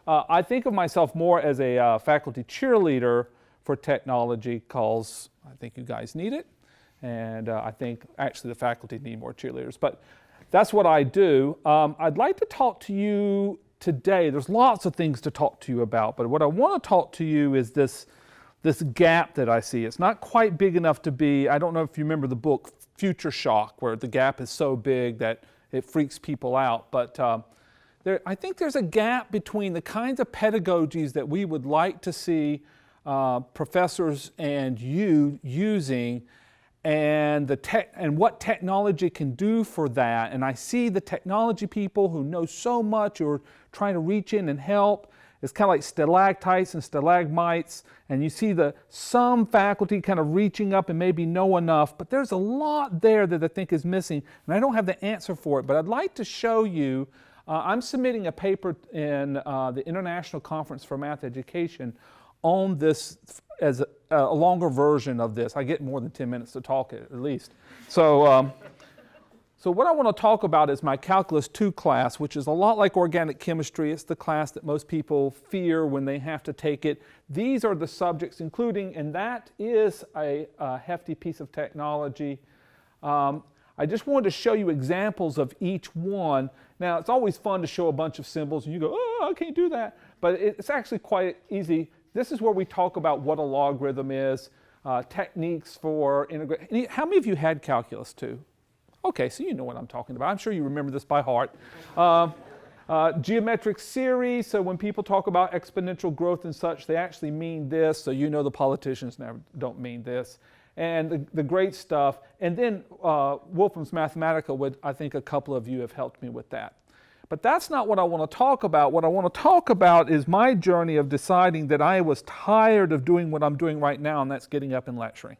I think of myself more as a faculty cheerleader for technology because I think you guys need it. And I think actually the faculty need more cheerleaders. But that's what I do. I'd like to talk to you today. There's lots of things to talk to you about, but what I want to talk to you is this gap that I see. It's not quite big enough to be, I don't know if you remember the book Future Shock, where the gap is so big that it freaks people out. But I think there's a gap between the kinds of pedagogies that we would like to see professors and you using and what technology can do for that. And I see the technology people who know so much who are trying to reach in and help. It's kind of like stalactites and stalagmites, and you see some faculty kind of reaching up and maybe know enough, but there's a lot there that I think is missing, and I don't have the answer for it, but I'd like to show you. I'm submitting a paper in the International Conference for Math Education on this as a longer version of this. I get more than 10 minutes to talk at least. So what I want to talk about is my Calculus 2 class, which is a lot like organic chemistry. It's the class that most people fear when they have to take it. These are the subjects including, and that is a hefty piece of technology. I just wanted to show you examples of each one. Now, it's always fun to show a bunch of symbols and you go, oh, I can't do that. But it's actually quite easy. This is where we talk about what a logarithm is, techniques for integration. How many of you had Calculus 2? Okay, so you know what I'm talking about. I'm sure you remember this by heart. Geometric series, so when people talk about exponential growth and such, they actually mean this, so you know the politicians never don't mean this. And the great stuff. And then Wolfram's Mathematica, I think a couple of you have helped me with that. But that's not what I want to talk about. What I want to talk about is my journey of deciding that I was tired of doing what I'm doing right now, and that's getting up and lecturing.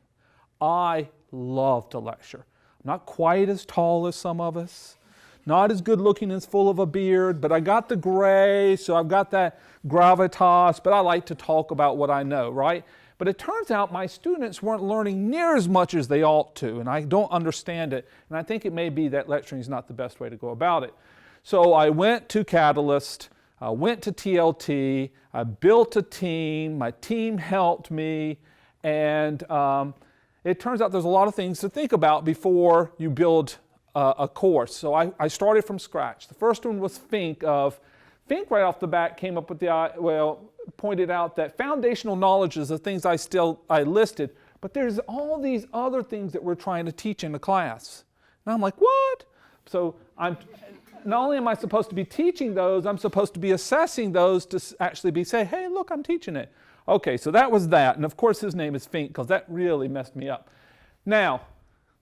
I love to lecture. Not quite as tall as some of us, not as good looking as full of a beard, but I got the gray, so I've got that gravitas, but I like to talk about what I know, right? But it turns out my students weren't learning near as much as they ought to, and I don't understand it, and I think it may be that lecturing is not the best way to go about it. So I went to Catalyst, I went to TLT, I built a team, my team helped me, and it turns out there's a lot of things to think about before you build a course. So I started from scratch. The first one was Fink right off the bat came up with pointed out that foundational knowledge is the things I listed, but there's all these other things that we're trying to teach in the class. And I'm like, what? So not only am I supposed to be teaching those, I'm supposed to be assessing those to actually say, hey, look, I'm teaching it. Okay, so that was that. And of course his name is Fink because that really messed me up. Now,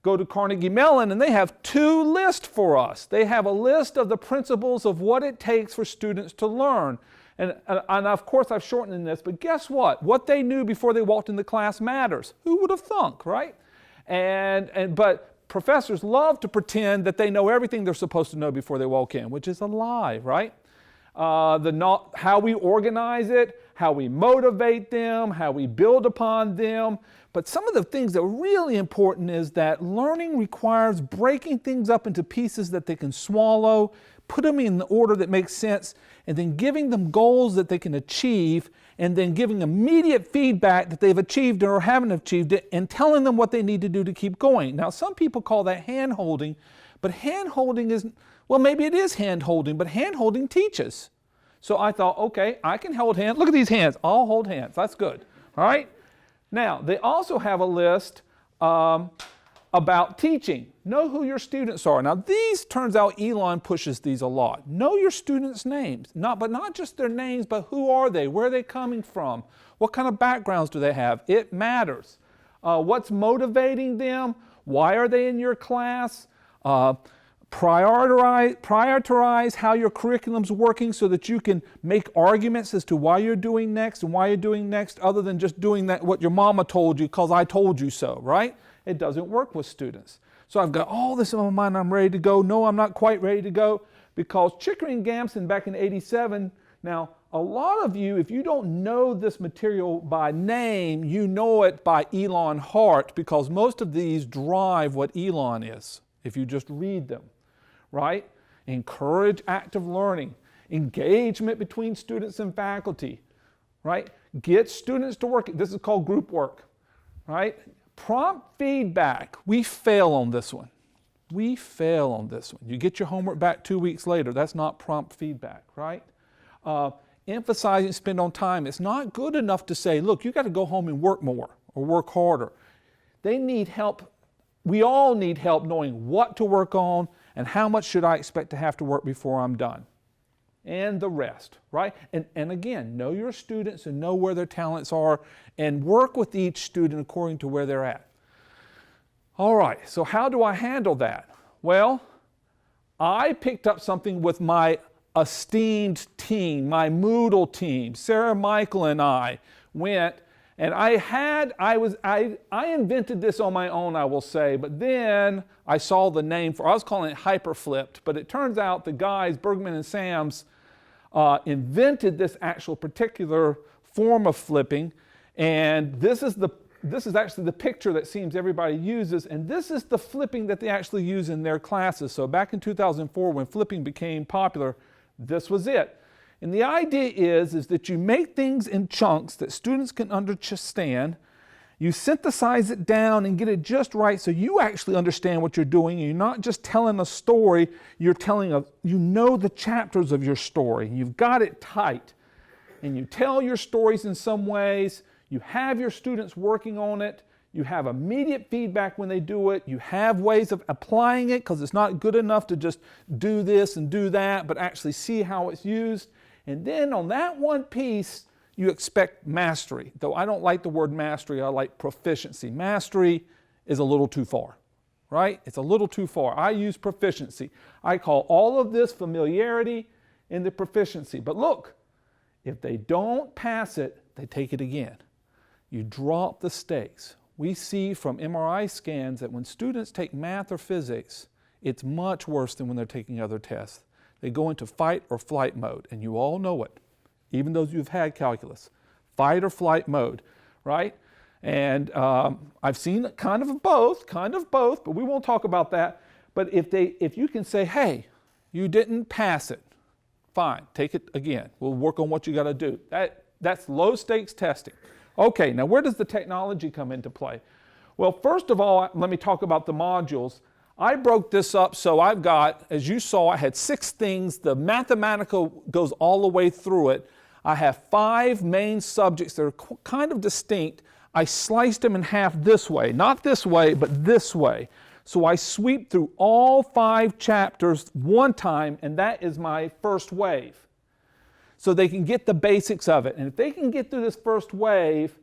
go to Carnegie Mellon and they have 2 lists for us. They have a list of the principles of what it takes for students to learn. And of course I've shortened this, but guess what? What they knew before they walked into class matters. Who would have thunk, right? But professors love to pretend that they know everything they're supposed to know before they walk in, which is a lie, right? How we organize it, how we motivate them, how we build upon them. But some of the things that are really important is that learning requires breaking things up into pieces that they can swallow, put them in the order that makes sense, and then giving them goals that they can achieve, and then giving immediate feedback that they've achieved or haven't achieved it, and telling them what they need to do to keep going. Now, some people call that hand-holding, but hand-holding is, well, maybe it is hand-holding, but hand-holding teaches. So I thought, okay, I can hold hands. Look at these hands. I'll hold hands. That's good. All right? Now, they also have a list about teaching. Know who your students are. Now, these, turns out Elon pushes these a lot. Know your students' names. But not just their names, but who are they? Where are they coming from? What kind of backgrounds do they have? It matters. What's motivating them? Why are they in your class? Prioritize how your curriculum's working so that you can make arguments as to why you're doing next and why you're doing next, other than just doing that what your mama told you because I told you so, right? It doesn't work with students. So I've got all this in my mind, I'm ready to go. No, I'm not quite ready to go, because Chickering and Gamson back in '87, now a lot of you, if you don't know this material by name, you know it by Elon Hart, because most of these drive what Elon is, if you just read them. Right? Encourage active learning. engagement between students and faculty, right? Get students to work. This is called group work, right? Prompt feedback. We fail on this one. We fail on this one. You get your homework back 2 weeks later. That's not prompt feedback, right? Emphasizing spend on time. It's not good enough to say, look, you got to go home and work more or work harder. They need help. We all need help knowing what to work on and how much should I expect to have to work before I'm done. And the rest, right? And again, know your students and know where their talents are and work with each student according to where they're at. All right, so how do I handle that? Well, I picked up something with my esteemed team, my Moodle team. Sarah, Michael, and I went, and I invented this on my own, I will say, but then I saw the name I was calling it HyperFlipped, but it turns out the guys, Bergman and Sams, invented this actual particular form of flipping, and this is actually the picture that seems everybody uses, and this is the flipping that they actually use in their classes. So back in 2004, when flipping became popular, this was it. And the idea is that you make things in chunks that students can understand, you synthesize it down and get it just right so you actually understand what you're doing. You're not just telling a story, you're telling you know the chapters of your story. You've got it tight. And you tell your stories in some ways. You have your students working on it. You have immediate feedback when they do it. You have ways of applying it because it's not good enough to just do this and do that, but actually see how it's used. And then on that one piece, you expect mastery. Though I don't like the word mastery, I like proficiency. Mastery is a little too far, right? It's a little too far. I use proficiency. I call all of this familiarity in the proficiency. But look, if they don't pass it, they take it again. You drop the stakes. We see from MRI scans that when students take math or physics, it's much worse than when they're taking other tests. They go into fight or flight mode, and you all know it, even those who've had calculus. Fight or flight mode, right? And I've seen kind of both, but we won't talk about that. But if you can say, hey, you didn't pass it, fine, take it again. We'll work on what you got to do. That's low stakes testing. Okay, now where does the technology come into play? Well, first of all, let me talk about the modules. I broke this up so I've got, as you saw, I had 6 things. The mathematical goes all the way through it. I have 5 main subjects that are kind of distinct. I sliced them in half this way, not this way, but this way. So I sweep through all 5 chapters one time, and that is my first wave. So they can get the basics of it. And if they can get through this first wave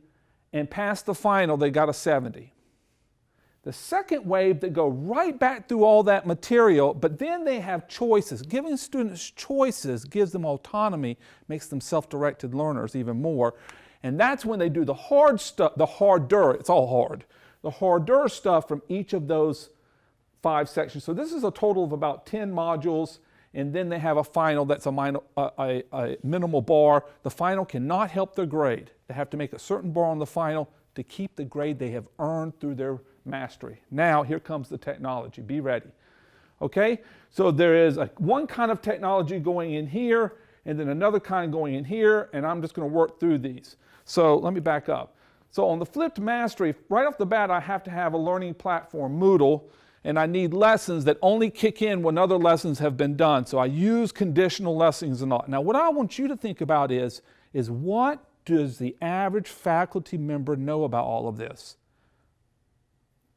and pass the final, they got a 70. The second wave, they go right back through all that material, but then they have choices. Giving students choices gives them autonomy, makes them self-directed learners even more. And that's when they do the hard stuff, the harder, it's all hard, the harder stuff from each of those 5 sections. So this is a total of about 10 modules. And then they have a final that's a minimal bar. The final cannot help their grade. They have to make a certain bar on the final to keep the grade they have earned through their mastery. Now, here comes the technology. Be ready. Okay? So there is one kind of technology going in here, and then another kind going in here, and I'm just going to work through these. So let me back up. So on the flipped mastery, right off the bat, I have to have a learning platform, Moodle, and I need lessons that only kick in when other lessons have been done. So I use conditional lessons and all. Now what I want you to think about is what does the average faculty member know about all of this?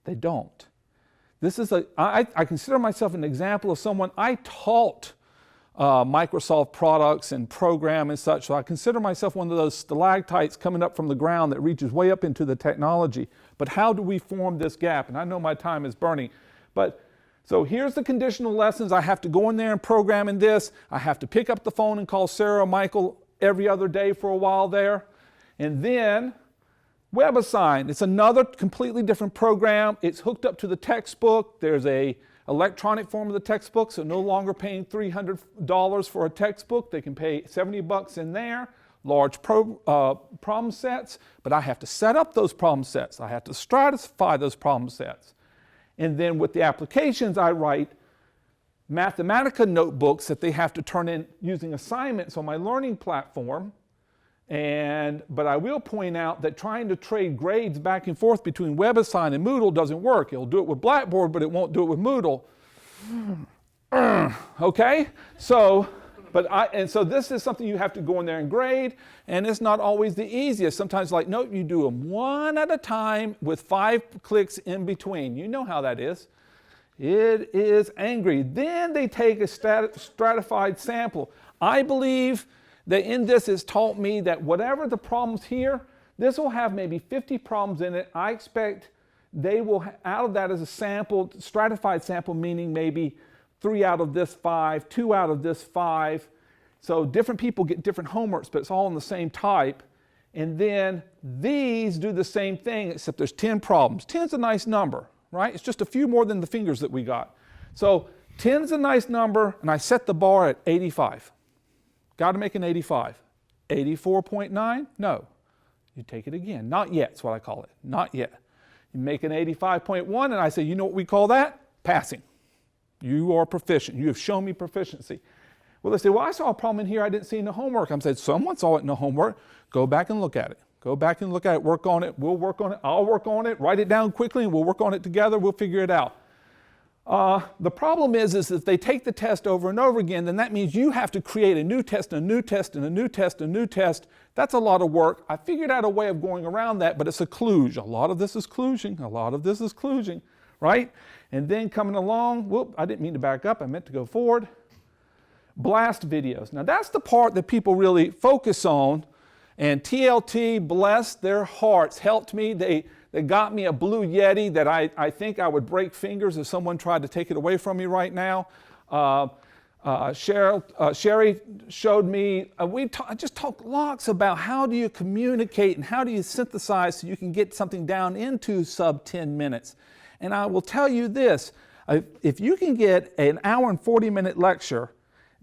They don't. This is I consider myself an example of someone, I taught Microsoft products and program and such, so I consider myself one of those stalactites coming up from the ground that reaches way up into the technology. But how do we form this gap? And I know my time is burning. But so here's the conditional lessons. I have to go in there and program in this. I have to pick up the phone and call Sarah or Michael every other day for a while there. And then WebAssign. It's another completely different program. It's hooked up to the textbook. There's a electronic form of the textbook, so no longer paying $300 for a textbook. They can pay $70 in there. Large problem sets, but I have to set up those problem sets. I have to stratify those problem sets. And then with the applications, I write Mathematica notebooks that they have to turn in using assignments on my learning platform. But I will point out that trying to trade grades back and forth between WebAssign and Moodle doesn't work. It'll do it with Blackboard, but it won't do it with Moodle. Okay? So this is something you have to go in there and grade, and it's not always the easiest. Sometimes like, nope, you do them one at a time with 5 clicks in between. You know how that is. It is angry. Then they take a stratified sample. I believe that in this has taught me that whatever the problems here, this will have maybe 50 problems in it. I expect they will, out of that as a sample, stratified sample, meaning maybe 3 out of this 5, 2 out of this 5. So different people get different homeworks, but it's all in the same type. And then these do the same thing, except there's 10 problems. 10 is a nice number, right? It's just a few more than the fingers that we got. So 10 is a nice number, and I set the bar at 85. Got to make an 85. 84.9? No. You take it again. Not yet, that's what I call it. Not yet. You make an 85.1, and I say, you know what we call that? Passing. You are proficient. You have shown me proficiency. Well, they say, well, I saw a problem in here I didn't see in the homework. I'm saying, someone saw it in the homework. Go back and look at it. Go back and look at it. Work on it. We'll work on it. I'll work on it. Write it down quickly, and we'll work on it together. We'll figure it out. The problem is if they take the test over and over again, then that means you have to create a new test, and a new test, and a new test, and a new test. That's a lot of work. I figured out a way of going around that, but it's a kludge. A lot of this is kludging. A lot of this is kludging, right? And then coming along, whoop, I didn't mean to back up. I meant to go forward. Blast videos. Now that's the part that people really focus on. And TLT, bless their hearts, helped me. They got me a Blue Yeti that I think I would break fingers if someone tried to take it away from me right now. Sherry showed me, I just talked lots about how do you communicate and how do you synthesize so you can get something down into sub 10 minutes. And I will tell you this, if you can get an hour and 40-minute lecture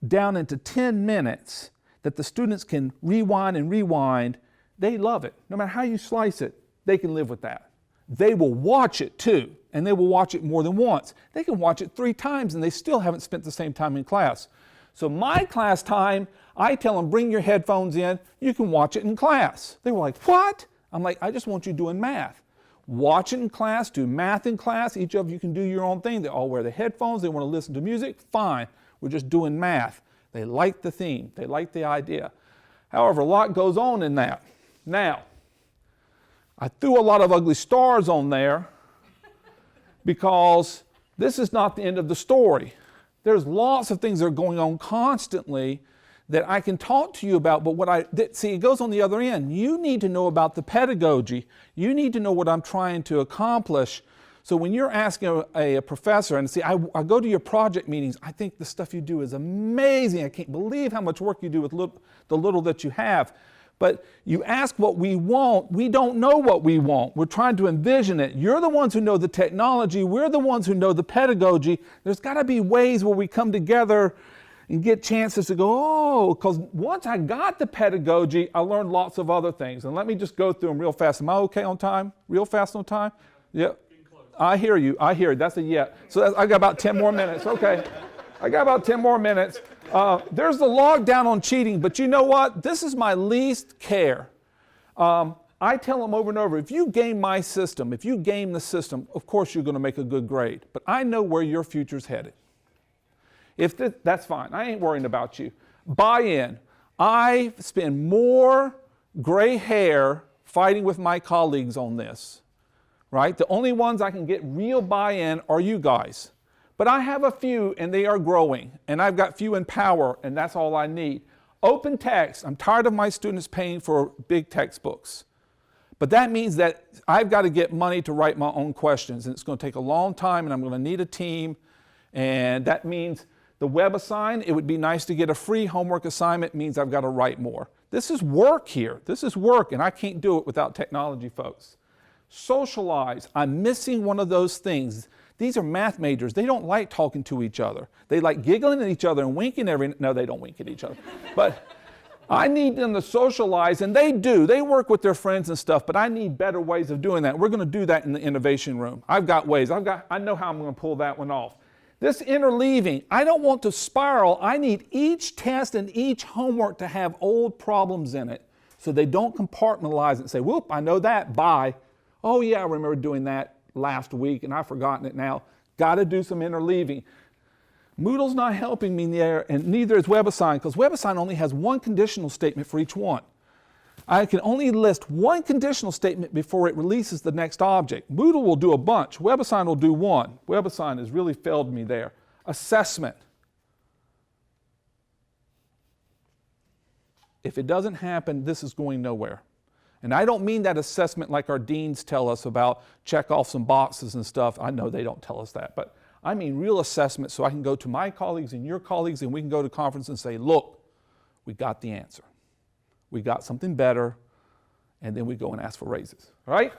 down into 10 minutes that the students can rewind and rewind, they love it. No matter how you slice it, they can live with that. They will watch it too, and they will watch it more than once. They can watch it 3 times and they still haven't spent the same time in class. So my class time, I tell them, bring your headphones in, you can watch it in class. They were like, what? I'm like, I just want you doing math. Watch it in class, do math in class. Each of you can do your own thing. They all wear the headphones. They want to listen to music. Fine. We're just doing math. They like the theme. They like the idea. However, a lot goes on in that. Now, I threw a lot of ugly stars on there because this is not the end of the story. There's lots of things that are going on constantly that I can talk to you about, but see, it goes on the other end. You need to know about the pedagogy. You need to know what I'm trying to accomplish. So when you're asking a professor, and see, I go to your project meetings, I think the stuff you do is amazing. I can't believe how much work you do with the little that you have. But you ask what we want, we don't know what we want. We're trying to envision it. You're the ones who know the technology. We're the ones who know the pedagogy. There's got to be ways where we come together and get chances to go, oh, because once I got the pedagogy, I learned lots of other things. And let me just go through them real fast. Am I okay on time? Real fast on time? Yep. I hear you. I hear you. That's a yeah. So I got about 10 more minutes. Okay. I got about 10 more minutes. There's the log down on cheating, but you know what? This is my least care. I tell them over and over, if you game my system, if you game the system, of course you're going to make a good grade. But I know where your future's headed. That's fine. I ain't worrying about you. Buy-in. I spend more gray hair fighting with my colleagues on this, right? The only ones I can get real buy-in are you guys. But I have a few, and they are growing. And I've got few in power, and that's all I need. Open text. I'm tired of my students paying for big textbooks. But that means that I've got to get money to write my own questions, and it's going to take a long time, and I'm going to need a team. And that means the WebAssign, it would be nice to get a free homework assignment, means I've got to write more. This is work here. This is work, and I can't do it without technology, folks. Socialize. I'm missing one of those things. These are math majors. They don't like talking to each other. They like giggling at each other and winking no, they don't wink at each other. But I need them to socialize, and they do. They work with their friends and stuff, but I need better ways of doing that. We're going to do that in the innovation room. I've got ways. I know how I'm going to pull that one off. This interleaving, I don't want to spiral. I need each test and each homework to have old problems in it so they don't compartmentalize it and say, whoop, I know that, bye. Oh yeah, I remember doing that last week and I've forgotten it now. Got to do some interleaving. Moodle's not helping me there, and neither is WebAssign, because WebAssign only has one conditional statement for each one. I can only list one conditional statement before it releases the next object. Moodle will do a bunch. WebAssign will do one. WebAssign has really failed me there. Assessment. If it doesn't happen, this is going nowhere. And I don't mean that assessment like our deans tell us about check off some boxes and stuff. I know they don't tell us that, but I mean real assessment so I can go to my colleagues and your colleagues and we can go to conference and say, look, we got the answer. We got something better, and then we go and ask for raises, all right?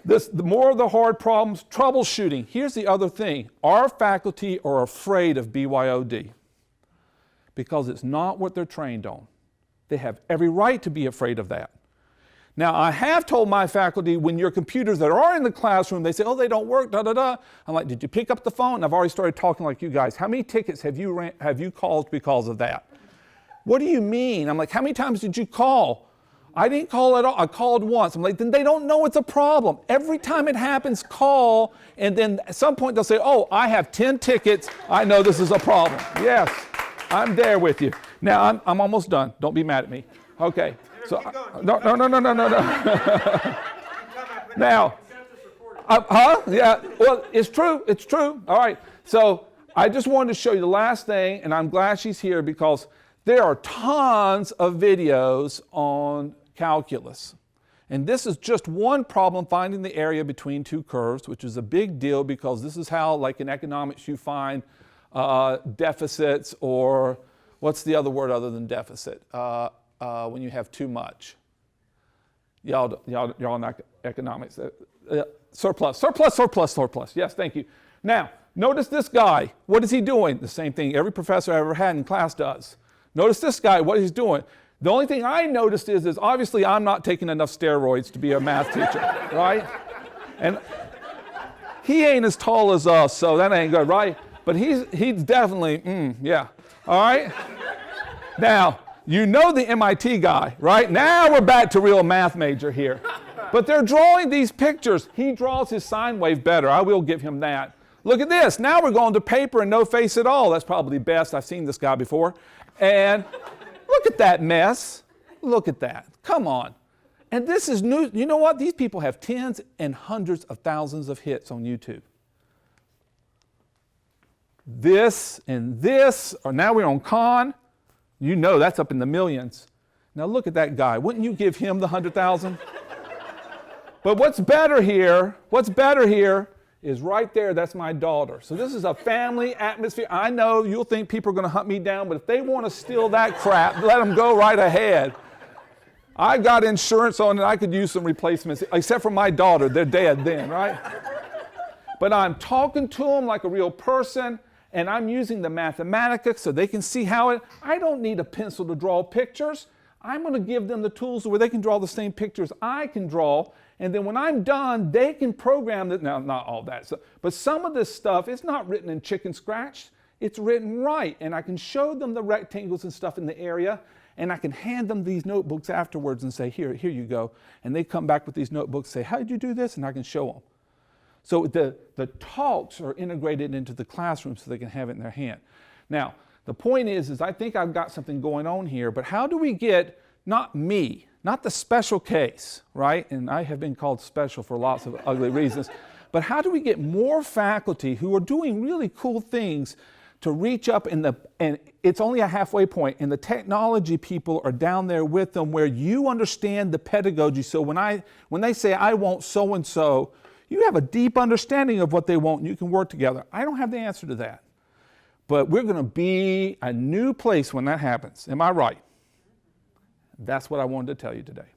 The more of the hard problems, troubleshooting. Here's the other thing. Our faculty are afraid of BYOD because it's not what they're trained on. They have every right to be afraid of that. Now, I have told my faculty when your computers that are in the classroom, they say, oh, they don't work, da-da-da. I'm like, did you pick up the phone? I've already started talking like you guys. How many tickets have you called because of that? What do you mean? I'm like, how many times did you call? I didn't call at all. I called once. I'm like, then they don't know it's a problem. Every time it happens, call, and then at some point they'll say, oh, I have 10 tickets. I know this is a problem. Yes, I'm there with you. Now, I'm almost done. Don't be mad at me. Okay. So, no. Now, yeah, well, it's true. It's true. All right. So I just wanted to show you the last thing, and I'm glad she's here because there are tons of videos on calculus. And this is just one problem, finding the area between two curves, which is a big deal because this is how, like in economics, you find deficits, or what's the other word other than deficit? When you have too much. Y'all in economics. Surplus. Yes, thank you. Now, notice this guy. What is he doing? The same thing every professor I ever had in class does. Notice this guy, what he's doing. The only thing I noticed is obviously I'm not taking enough steroids to be a math teacher, right? And he ain't as tall as us, so that ain't good, right? But he's definitely, yeah. All right? Now, you know the MIT guy, right? Now we're back to real math major here. But they're drawing these pictures. He draws his sine wave better. I will give him that. Look at this. Now we're going to paper and no face at all. That's probably best. I've seen this guy before. And look at that mess. Look at that. Come on. And this is new. You know what? These people have tens and hundreds of thousands of hits on YouTube. This and this, or now we're on Khan. You know that's up in the millions. Now look at that guy. Wouldn't you give him the 100,000? But what's better here is right there, that's my daughter. So this is a family atmosphere. I know you'll think people are going to hunt me down, but if they want to steal that crap, let them go right ahead. I got insurance on it. I could use some replacements, except for my daughter. They're dead then, right? But I'm talking to them like a real person, and I'm using the Mathematica so they can see how it, I don't need a pencil to draw pictures. I'm going to give them the tools where they can draw the same pictures I can draw, and then when I'm done, they can program it. Now, not all that, but some of this stuff is not written in chicken scratch. It's written right, and I can show them the rectangles and stuff in the area, and I can hand them these notebooks afterwards and say, here you go. And they come back with these notebooks, say, how did you do this? And I can show them. So the talks are integrated into the classroom so they can have it in their hand. Now, the point is I think I've got something going on here, but how do we get, not me, not the special case, right? And I have been called special for lots of ugly reasons, but how do we get more faculty who are doing really cool things to reach up and it's only a halfway point, and the technology people are down there with them where you understand the pedagogy. So when they say, I want so-and-so, you have a deep understanding of what they want and you can work together. I don't have the answer to that. But we're going to be a new place when that happens. Am I right? That's what I wanted to tell you today.